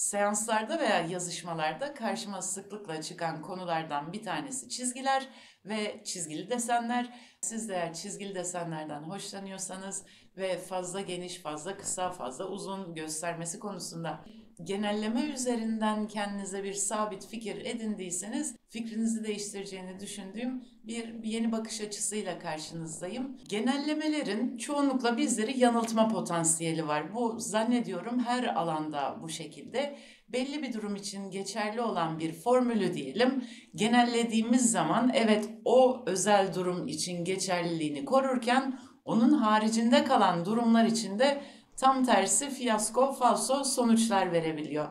Seanslarda veya yazışmalarda karşıma sıklıkla çıkan konulardan bir tanesi çizgiler ve çizgili desenler. Siz de eğer çizgili desenlerden hoşlanıyorsanız ve fazla geniş, fazla kısa, fazla uzun göstermesi konusunda genelleme üzerinden kendinize bir sabit fikir edindiyseniz fikrinizi değiştireceğini düşündüğüm bir yeni bakış açısıyla karşınızdayım. Genellemelerin çoğunlukla bizleri yanıltma potansiyeli var. Bu zannediyorum her alanda bu şekilde. Belli bir durum için geçerli olan bir formülü diyelim, genellediğimiz zaman evet o özel durum için geçerliliğini korurken onun haricinde kalan durumlar için de tam tersi fiyasko, falso sonuçlar verebiliyor.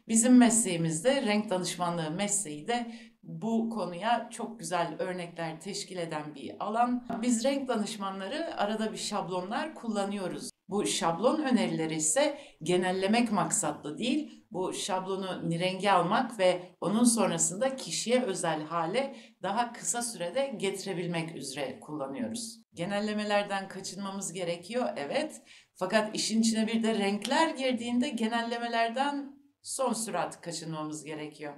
Bizim mesleğimizde renk danışmanlığı mesleği de bu konuya çok güzel örnekler teşkil eden bir alan. Biz renk danışmanları arada bir şablonlar kullanıyoruz. Bu şablon önerileri ise genellemek maksatlı değil, bu şablonu nirenge almak ve onun sonrasında kişiye özel hale daha kısa sürede getirebilmek üzere kullanıyoruz. Genellemelerden kaçınmamız gerekiyor, evet. Fakat işin içine bir de renkler girdiğinde genellemelerden son sürat kaçınmamız gerekiyor.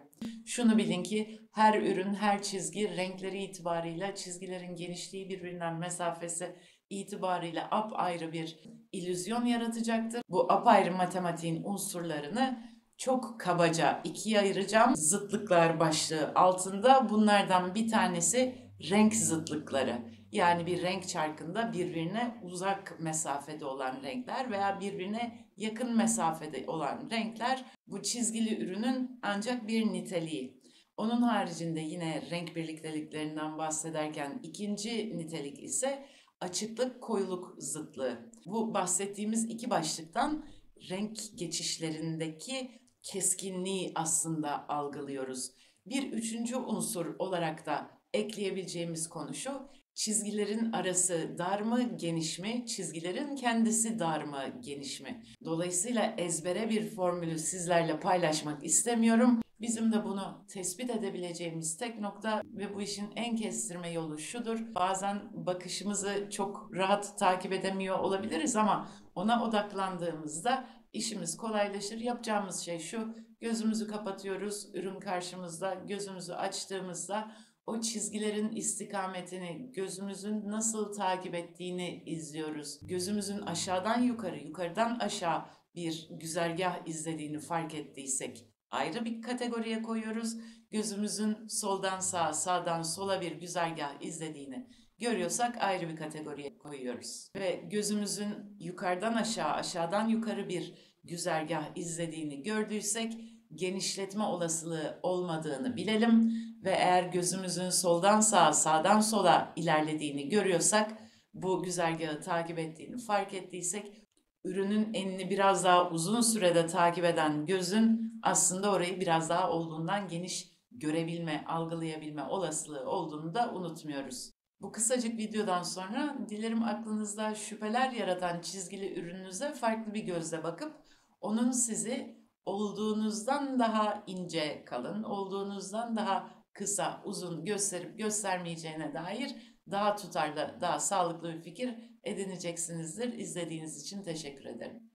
Şunu bilin ki her ürün, her çizgi renkleri itibarıyla çizgilerin genişliği birbirinden mesafesi itibarıyla apayrı bir illüzyon yaratacaktır. Bu apayrı matematiğin unsurlarını çok kabaca ikiye ayıracağım. Zıtlıklar başlığı altında bunlardan bir tanesi renk zıtlıkları. Yani bir renk çarkında birbirine uzak mesafede olan renkler veya birbirine yakın mesafede olan renkler bu çizgili ürünün ancak bir niteliği. Onun haricinde yine renk birlikteliklerinden bahsederken ikinci nitelik ise açıklık koyuluk zıtlığı. Bu bahsettiğimiz iki başlıktan renk geçişlerindeki keskinliği aslında algılıyoruz. Bir üçüncü unsur olarak da ekleyebileceğimiz konu şu: çizgilerin arası dar mı, geniş mi? Çizgilerin kendisi dar mı, geniş mi? Dolayısıyla ezbere bir formülü sizlerle paylaşmak istemiyorum. Bizim de bunu tespit edebileceğimiz tek nokta ve bu işin en kestirme yolu şudur: bazen bakışımızı çok rahat takip edemiyor olabiliriz ama ona odaklandığımızda işimiz kolaylaşır. Yapacağımız şey şu: gözümüzü kapatıyoruz, ürün karşımızda, gözümüzü açtığımızda o çizgilerin istikametini, gözümüzün nasıl takip ettiğini izliyoruz. Gözümüzün aşağıdan yukarı, yukarıdan aşağı bir güzergah izlediğini fark ettiysek ayrı bir kategoriye koyuyoruz. Gözümüzün soldan sağa, sağdan sola bir güzergah izlediğini görüyorsak ayrı bir kategoriye koyuyoruz. Ve gözümüzün yukarıdan aşağı, aşağıdan yukarı bir güzergah izlediğini gördüysek genişletme olasılığı olmadığını bilelim ve eğer gözümüzün soldan sağa, sağdan sola ilerlediğini görüyorsak, bu güzergahı takip ettiğini fark ettiysek, ürünün enini biraz daha uzun sürede takip eden gözün aslında orayı biraz daha olduğundan geniş görebilme, algılayabilme olasılığı olduğunu da unutmuyoruz. Bu kısacık videodan sonra dilerim aklınızda şüpheler yaratan çizgili ürününüze farklı bir gözle bakıp onun sizi olduğunuzdan daha ince kalın, olduğunuzdan daha kısa, uzun gösterip göstermeyeceğine dair daha tutarlı, daha sağlıklı bir fikir edineceksinizdir. İzlediğiniz için teşekkür ederim.